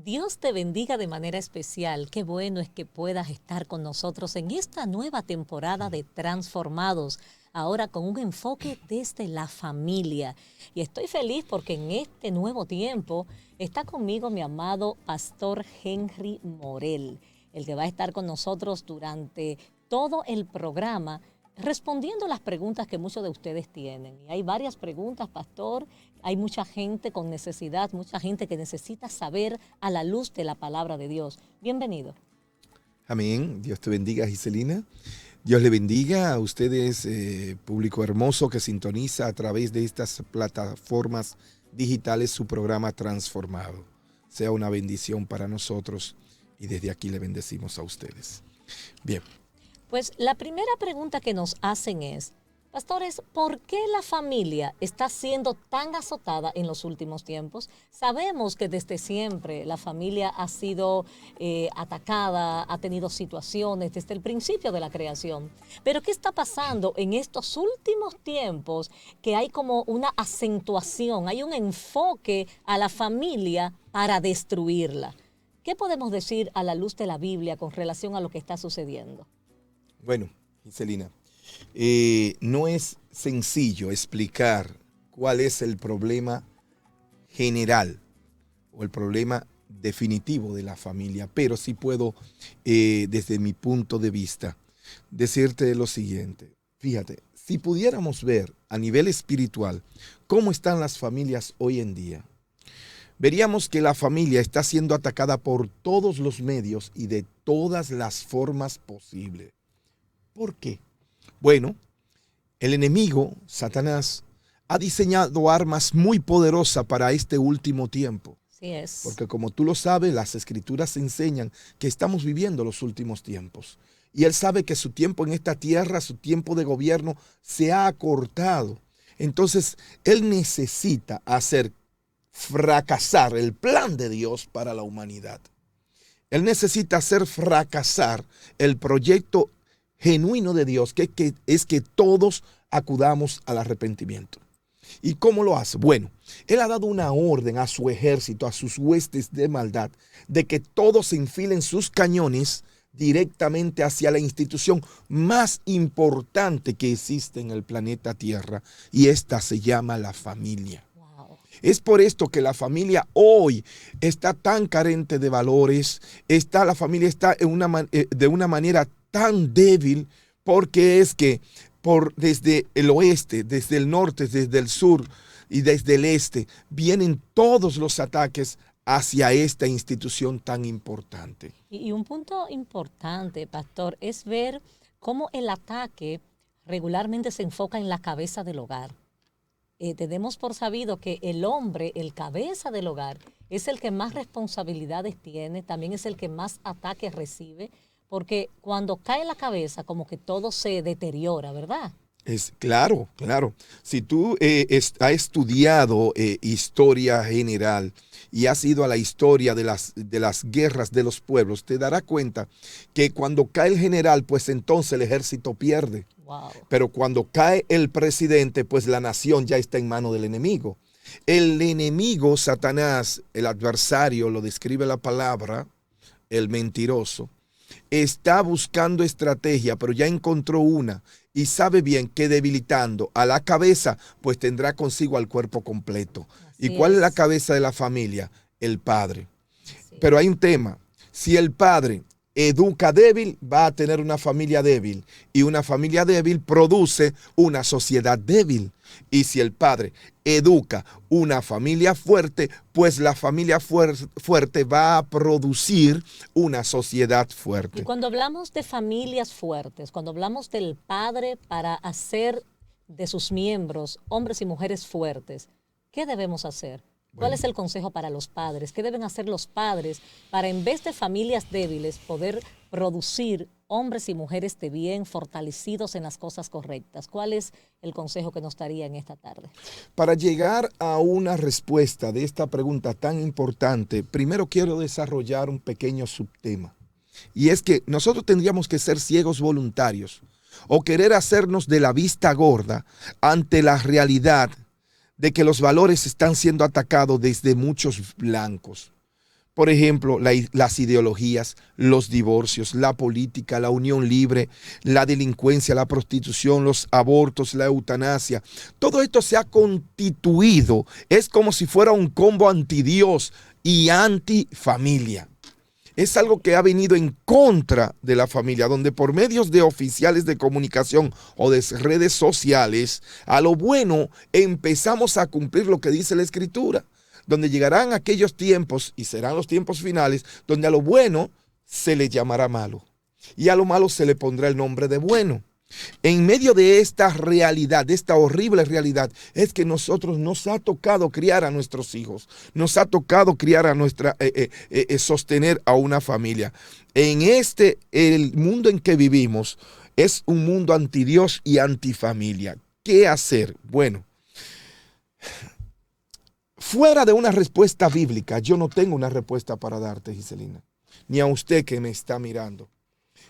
Dios te bendiga de manera especial. Qué bueno es que puedas estar con nosotros en esta nueva temporada de Transformados, ahora con un enfoque desde la familia. Y estoy feliz porque en este nuevo tiempo está conmigo mi amado Pastor Henry Morel, el que va a estar con nosotros durante todo el programa, respondiendo las preguntas que muchos de ustedes tienen. Y hay varias preguntas, Pastor. Hay mucha gente con necesidad, mucha gente que necesita saber a la luz de la palabra de Dios. Bienvenido. Amén. Dios te bendiga, Giselina. Dios le bendiga a ustedes, público hermoso que sintoniza a través de estas plataformas digitales su programa Transformado. Sea una bendición para nosotros y desde aquí le bendecimos a ustedes. Bien. Pues la primera pregunta que nos hacen es, pastores, ¿por qué la familia está siendo tan azotada en los últimos tiempos? Sabemos que desde siempre la familia ha sido atacada, ha tenido situaciones desde el principio de la creación. Pero ¿qué está pasando en estos últimos tiempos? Que hay como una acentuación, hay un enfoque a la familia para destruirla. ¿Qué podemos decir a la luz de la Biblia con relación a lo que está sucediendo? Bueno, Giselina, no es sencillo explicar cuál es el problema general o el problema definitivo de la familia, pero sí puedo, desde mi punto de vista, decirte lo siguiente. Fíjate, si pudiéramos ver a nivel espiritual cómo están las familias hoy en día, veríamos que la familia está siendo atacada por todos los medios y de todas las formas posibles. ¿Por qué? Bueno, el enemigo, Satanás, ha diseñado armas muy poderosas para este último tiempo. Así es. Porque como tú lo sabes, las escrituras enseñan que estamos viviendo los últimos tiempos. Y él sabe que su tiempo en esta tierra, su tiempo de gobierno, se ha acortado. Entonces, él necesita hacer fracasar el plan de Dios para la humanidad. Él necesita hacer fracasar el proyecto genuino de Dios, que es que todos acudamos al arrepentimiento. ¿Y cómo lo hace? Bueno, Él ha dado una orden a su ejército, a sus huestes de maldad, de que todos se enfilen sus cañones directamente hacia la institución más importante que existe en el planeta Tierra, y esta se llama la familia. Es por esto que la familia hoy está tan carente de valores, la familia está de una manera tan débil, porque es que desde el oeste, desde el norte, desde el sur y desde el este, vienen todos los ataques hacia esta institución tan importante. Y un punto importante, pastor, es ver cómo el ataque regularmente se enfoca en la cabeza del hogar. Tenemos por sabido que el hombre, el cabeza del hogar, es el que más responsabilidades tiene, también es el que más ataques recibe, porque cuando cae la cabeza como que todo se deteriora, ¿verdad? Es claro. Si tú has estudiado historia general y has ido a la historia de las guerras de los pueblos, te darás cuenta que cuando cae el general, pues entonces el ejército pierde. Wow. Pero cuando cae el presidente, pues la nación ya está en manos del enemigo. El enemigo, Satanás, el adversario, lo describe la palabra, el mentiroso, está buscando estrategia, pero ya encontró una y sabe bien que debilitando a la cabeza, pues tendrá consigo al cuerpo completo. ¿Y cuál es la cabeza de la familia? El padre. Pero hay un tema. Si el padre educa débil, va a tener una familia débil, y una familia débil produce una sociedad débil. Y si el padre educa una familia fuerte, pues la familia fuerte va a producir una sociedad fuerte. Y cuando hablamos de familias fuertes, cuando hablamos del padre para hacer de sus miembros hombres y mujeres fuertes, ¿qué debemos hacer? ¿Cuál es el consejo para los padres? ¿Qué deben hacer los padres para, en vez de familias débiles, poder producir hombres y mujeres de bien, fortalecidos en las cosas correctas? ¿Cuál es el consejo que nos daría en esta tarde? Para llegar a una respuesta de esta pregunta tan importante, primero quiero desarrollar un pequeño subtema. Y es que nosotros tendríamos que ser ciegos voluntarios o querer hacernos de la vista gorda ante la realidad de que los valores están siendo atacados desde muchos blancos. Por ejemplo, las ideologías, los divorcios, la política, la unión libre, la delincuencia, la prostitución, los abortos, la eutanasia. Todo esto se ha constituido. Es como si fuera un combo anti-Dios y anti-familia. Es algo que ha venido en contra de la familia, donde por medios de oficiales de comunicación o de redes sociales, a lo bueno empezamos a cumplir lo que dice la Escritura, donde llegarán aquellos tiempos, y serán los tiempos finales, donde a lo bueno se le llamará malo, y a lo malo se le pondrá el nombre de bueno. En medio de esta realidad, de esta horrible realidad, es que nosotros nos ha tocado criar a nuestros hijos, nos ha tocado criar a sostener a una familia. El mundo en que vivimos es un mundo anti Dios y antifamilia. ¿Qué hacer? Bueno, fuera de una respuesta bíblica, yo no tengo una respuesta para darte, Giselina, ni a usted que me está mirando.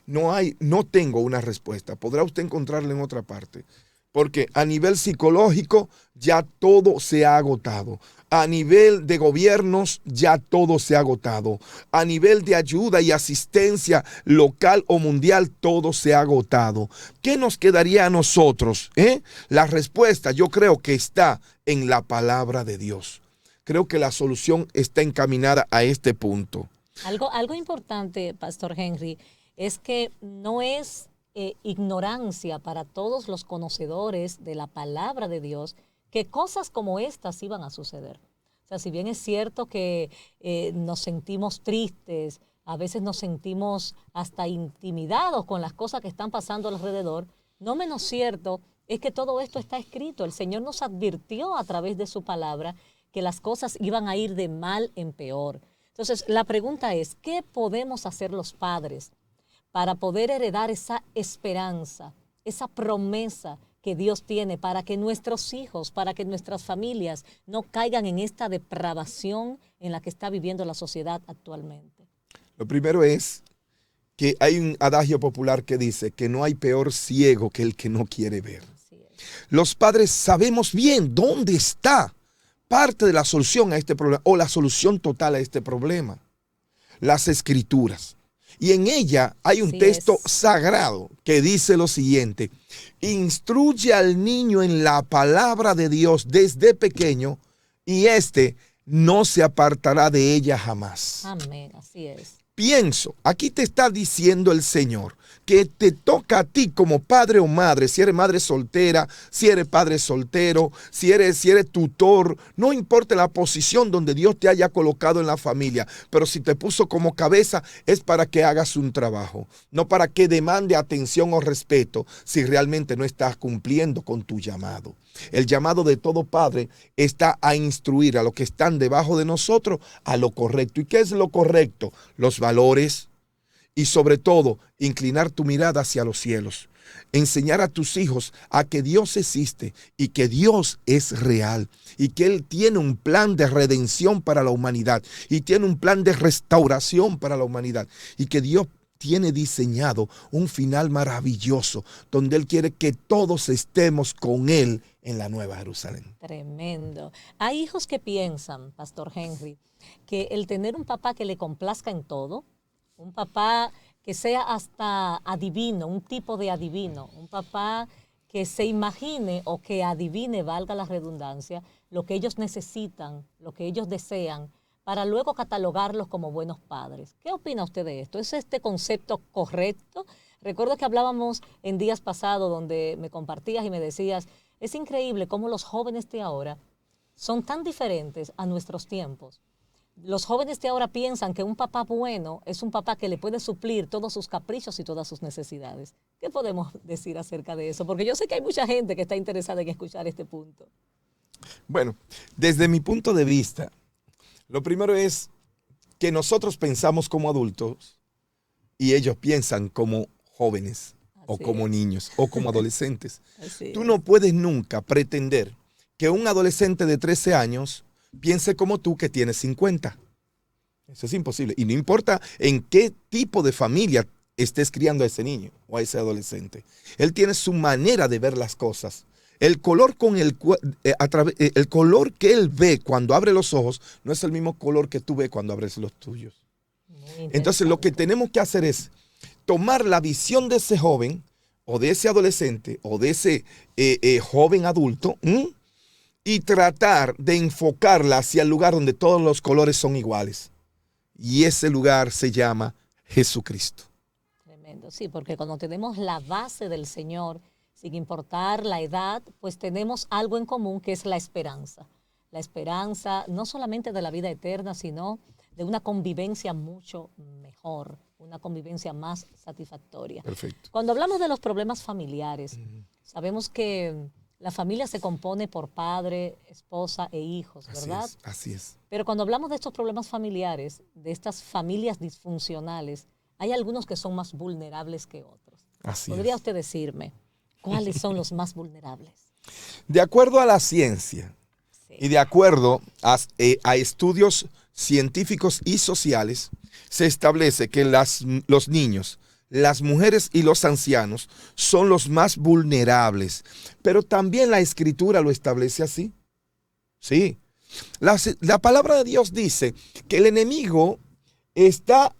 No tengo una respuesta. Podrá usted encontrarla en otra parte. Porque a nivel psicológico ya todo se ha agotado. A nivel de gobiernos ya todo se ha agotado. A nivel de ayuda y asistencia local o mundial todo se ha agotado. ¿Qué nos quedaría a nosotros? La respuesta yo creo que está en la palabra de Dios. Creo que la solución está encaminada a este punto. Algo importante, Pastor Henry, es que no es ignorancia para todos los conocedores de la palabra de Dios que cosas como estas iban a suceder. O sea, si bien es cierto que nos sentimos tristes, a veces nos sentimos hasta intimidados con las cosas que están pasando alrededor, no menos cierto es que todo esto está escrito. El Señor nos advirtió a través de su palabra que las cosas iban a ir de mal en peor. Entonces, la pregunta es, ¿qué podemos hacer los padres para poder heredar esa esperanza, esa promesa que Dios tiene para que nuestros hijos, para que nuestras familias no caigan en esta depravación en la que está viviendo la sociedad actualmente? Lo primero es que hay un adagio popular que dice que no hay peor ciego que el que no quiere ver. Los padres sabemos bien dónde está parte de la solución a este problema o la solución total a este problema. Las Escrituras. Y en ella hay un texto sagrado que dice lo siguiente: instruye al niño en la palabra de Dios desde pequeño y éste no se apartará de ella jamás. Amén, así es. Pienso, aquí te está diciendo el Señor que te toca a ti como padre o madre, si eres madre soltera, si eres padre soltero, si eres tutor, no importa la posición donde Dios te haya colocado en la familia, pero si te puso como cabeza es para que hagas un trabajo, no para que demande atención o respeto si realmente no estás cumpliendo con tu llamado. El llamado de todo padre está a instruir a los que están debajo de nosotros a lo correcto. ¿Y qué es lo correcto? Los valores y sobre todo inclinar tu mirada hacia los cielos. Enseñar a tus hijos a que Dios existe y que Dios es real y que Él tiene un plan de redención para la humanidad y tiene un plan de restauración para la humanidad y que Dios tiene diseñado un final maravilloso donde Él quiere que todos estemos con Él en la Nueva Jerusalén. Tremendo. Hay hijos que piensan, Pastor Henry, que el tener un papá que le complazca en todo, un papá que sea hasta adivino, un tipo de adivino, un papá que se imagine o que adivine, valga la redundancia, lo que ellos necesitan, lo que ellos desean, para luego catalogarlos como buenos padres. ¿Qué opina usted de esto? ¿Es este concepto correcto? Recuerdo que hablábamos en días pasados donde me compartías y me decías, es increíble cómo los jóvenes de ahora son tan diferentes a nuestros tiempos. Los jóvenes de ahora piensan que un papá bueno es un papá que le puede suplir todos sus caprichos y todas sus necesidades. ¿Qué podemos decir acerca de eso? Porque yo sé que hay mucha gente que está interesada en escuchar este punto. Bueno, desde mi punto de vista, lo primero es que nosotros pensamos como adultos y ellos piensan como jóvenes o como niños o como adolescentes. Tú no puedes nunca pretender que un adolescente de 13 años piense como tú que tienes 50. Eso es imposible. Y no importa en qué tipo de familia estés criando a ese niño o a ese adolescente. Él tiene su manera de ver las cosas. El color, el color que él ve cuando abre los ojos no es el mismo color que tú ves cuando abres los tuyos. Entonces lo que tenemos que hacer es tomar la visión de ese joven o de ese adolescente o de ese joven adulto y tratar de enfocarla hacia el lugar donde todos los colores son iguales. Y ese lugar se llama Jesucristo. Tremendo, sí, porque cuando tenemos la base del Señor, sin importar la edad, pues tenemos algo en común que es la esperanza. La esperanza no solamente de la vida eterna, sino de una convivencia mucho mejor, una convivencia más satisfactoria. Perfecto. Cuando hablamos de los problemas familiares, sabemos que la familia se compone por padre, esposa e hijos, ¿verdad? Así es. Pero cuando hablamos de estos problemas familiares, de estas familias disfuncionales, hay algunos que son más vulnerables que otros. ¿Podría usted decirme cuáles son los más vulnerables? De acuerdo a la ciencia y de acuerdo a estudios científicos y sociales, se establece que los niños, las mujeres y los ancianos son los más vulnerables. Pero también la Escritura lo establece así. Sí. La palabra de Dios dice que el enemigo está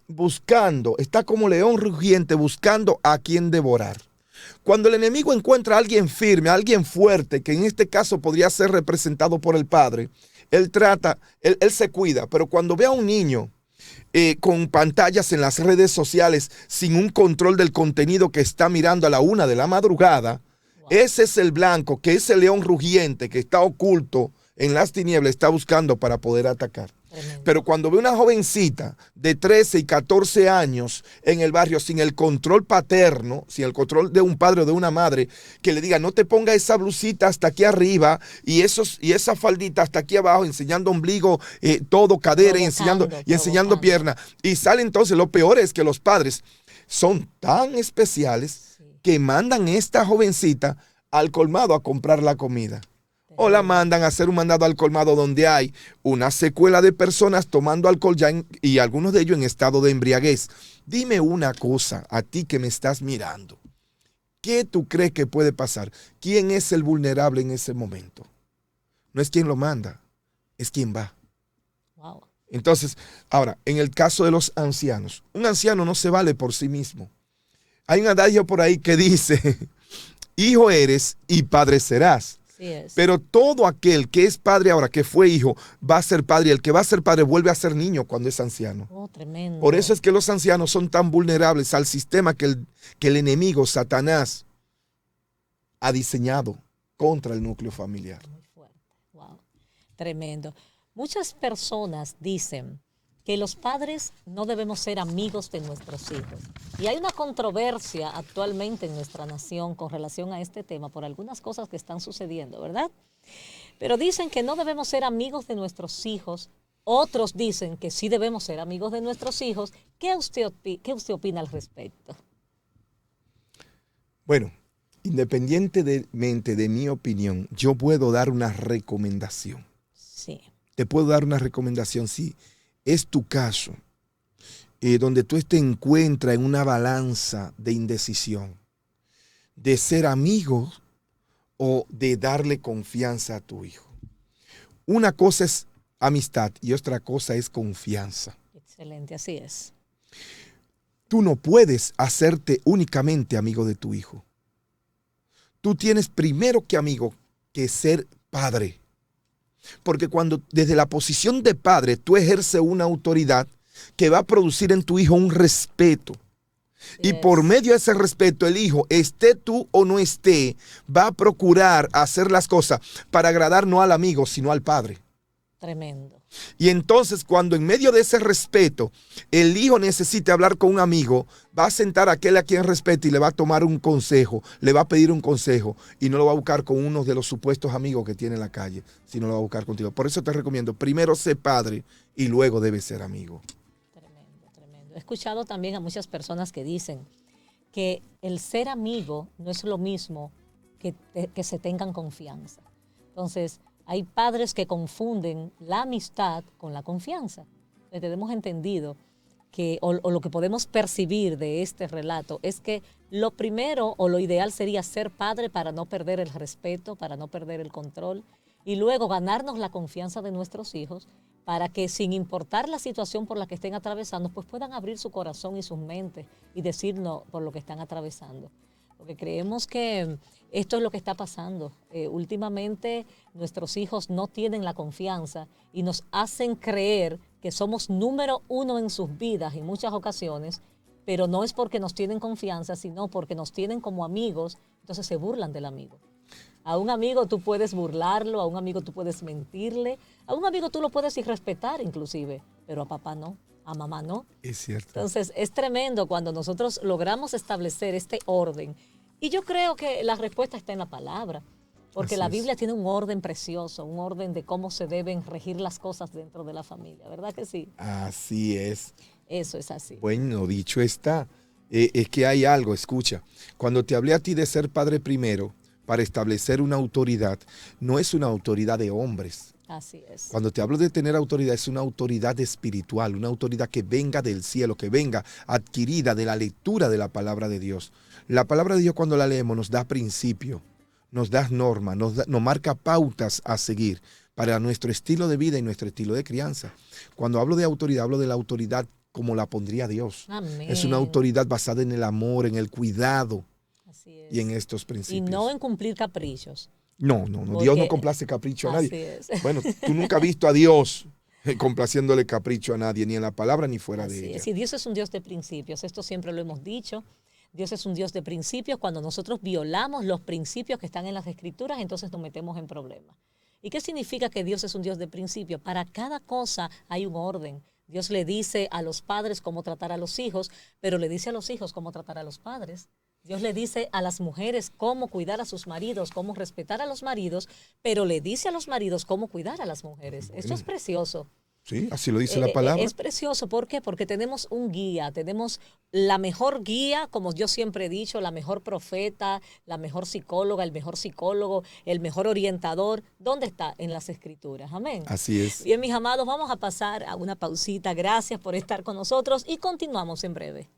como león rugiente buscando a quien devorar. Cuando el enemigo encuentra a alguien firme, a alguien fuerte, que en este caso podría ser representado por el padre, él se cuida. Pero cuando ve a un niño con pantallas en las redes sociales, sin un control del contenido que está mirando a la 1 de la madrugada, ese es el blanco, que ese león rugiente que está oculto en las tinieblas está buscando para poder atacar. Tremendo. Pero cuando ve una jovencita de 13 y 14 años en el barrio sin el control paterno, sin el control de un padre o de una madre, que le diga no te ponga esa blusita hasta aquí arriba y esa faldita hasta aquí abajo, enseñando ombligo, todo, cadera y enseñando pierna. Y sale entonces, lo peor es que los padres son tan especiales que mandan a esta jovencita al colmado a comprar la comida. O la mandan a hacer un mandado al colmado donde hay una secuela de personas tomando alcohol y algunos de ellos en estado de embriaguez. Dime una cosa, a ti que me estás mirando. ¿Qué tú crees que puede pasar? ¿Quién es el vulnerable en ese momento? No es quien lo manda, es quien va. Wow. Entonces, ahora, en el caso de los ancianos, un anciano no se vale por sí mismo. Hay un adagio por ahí que dice, hijo eres y padre serás. Pero todo aquel que es padre ahora, que fue hijo, va a ser padre. Y el que va a ser padre vuelve a ser niño cuando es anciano. Oh, tremendo. Por eso es que los ancianos son tan vulnerables al sistema que el enemigo, Satanás, ha diseñado contra el núcleo familiar. Muy fuerte. Wow. Tremendo. Muchas personas dicen que los padres no debemos ser amigos de nuestros hijos. Y hay una controversia actualmente en nuestra nación con relación a este tema por algunas cosas que están sucediendo, ¿verdad? Pero dicen que no debemos ser amigos de nuestros hijos. Otros dicen que sí debemos ser amigos de nuestros hijos. ¿Qué usted opina al respecto? Bueno, independientemente de mi opinión, yo puedo dar una recomendación. Sí. Te puedo dar una recomendación, sí. Es tu caso, donde tú te encuentras en una balanza de indecisión, de ser amigo o de darle confianza a tu hijo. Una cosa es amistad y otra cosa es confianza. Excelente, así es. Tú no puedes hacerte únicamente amigo de tu hijo. Tú tienes primero que ser padre. Porque cuando desde la posición de padre tú ejerces una autoridad que va a producir en tu hijo un respeto. Y por medio de ese respeto el hijo, esté tú o no esté, va a procurar hacer las cosas para agradar no al amigo, sino al padre. Tremendo. Y entonces cuando en medio de ese respeto el hijo necesite hablar con un amigo, va a sentar a aquel a quien respeta y le va a tomar un consejo, le va a pedir un consejo y no lo va a buscar con uno de los supuestos amigos que tiene en la calle, sino lo va a buscar contigo. Por eso te recomiendo, primero sé padre y luego debes ser amigo. Tremendo, tremendo. He escuchado también a muchas personas que dicen que el ser amigo no es lo mismo que se tengan confianza. Entonces, hay padres que confunden la amistad con la confianza. Entonces, hemos entendido o lo que podemos percibir de este relato es que lo primero o lo ideal sería ser padre para no perder el respeto, para no perder el control y luego ganarnos la confianza de nuestros hijos para que sin importar la situación por la que estén atravesando, pues puedan abrir su corazón y sus mentes y decirnos por lo que están atravesando. Porque creemos que esto es lo que está pasando. Últimamente nuestros hijos no tienen la confianza y nos hacen creer que somos número uno en sus vidas en muchas ocasiones, pero no es porque nos tienen confianza, sino porque nos tienen como amigos, entonces se burlan del amigo. A un amigo tú puedes burlarlo, a un amigo tú puedes mentirle, a un amigo tú lo puedes irrespetar inclusive, pero a papá no, a mamá no. Es cierto. Entonces es tremendo cuando nosotros logramos establecer este orden. Y yo creo que la respuesta está en la palabra, porque Así la es. Biblia tiene un orden precioso, un orden de cómo se deben regir las cosas dentro de la familia, ¿verdad que sí? Así es. Eso es así. Bueno, dicho está, es que hay algo, escucha, cuando te hablé a ti de ser padre primero, para establecer una autoridad, no es una autoridad de hombres. Así es. Cuando te hablo de tener autoridad, es una autoridad espiritual, una autoridad que venga del cielo, que venga adquirida de la lectura de la palabra de Dios. La palabra de Dios cuando la leemos nos da principio, nos da normas, nos marca pautas a seguir para nuestro estilo de vida y nuestro estilo de crianza. Cuando hablo de autoridad, hablo de la autoridad como la pondría Dios. Amén. Es una autoridad basada en el amor, en el cuidado Así es. y en estos Y principios. no en cumplir caprichos. No, Porque Dios no complace capricho a así nadie. es. Bueno, tú nunca has visto a Dios complaciéndole capricho a nadie, ni en la palabra ni fuera Así de ella. es. Y Dios es un Dios de principios, esto siempre lo hemos dicho. Dios es un Dios de principios. Cuando nosotros violamos los principios que están en las Escrituras, entonces nos metemos en problemas. ¿Y qué significa que Dios es un Dios de principios? Para cada cosa hay un orden. Dios le dice a los padres cómo tratar a los hijos, pero le dice a los hijos cómo tratar a los padres. Dios le dice a las mujeres cómo cuidar a sus maridos, cómo respetar a los maridos, pero le dice a los maridos cómo cuidar a las mujeres. Esto es precioso. Sí, así lo dice la palabra. Es precioso. ¿Por qué? Porque tenemos un guía, tenemos la mejor guía, como yo siempre he dicho, la mejor profeta, la mejor psicóloga, el mejor psicólogo, el mejor orientador. ¿Dónde está? En las Escrituras. Amén. Así es. Bien, mis amados, vamos a pasar a una pausita. Gracias por estar con nosotros y continuamos en breve.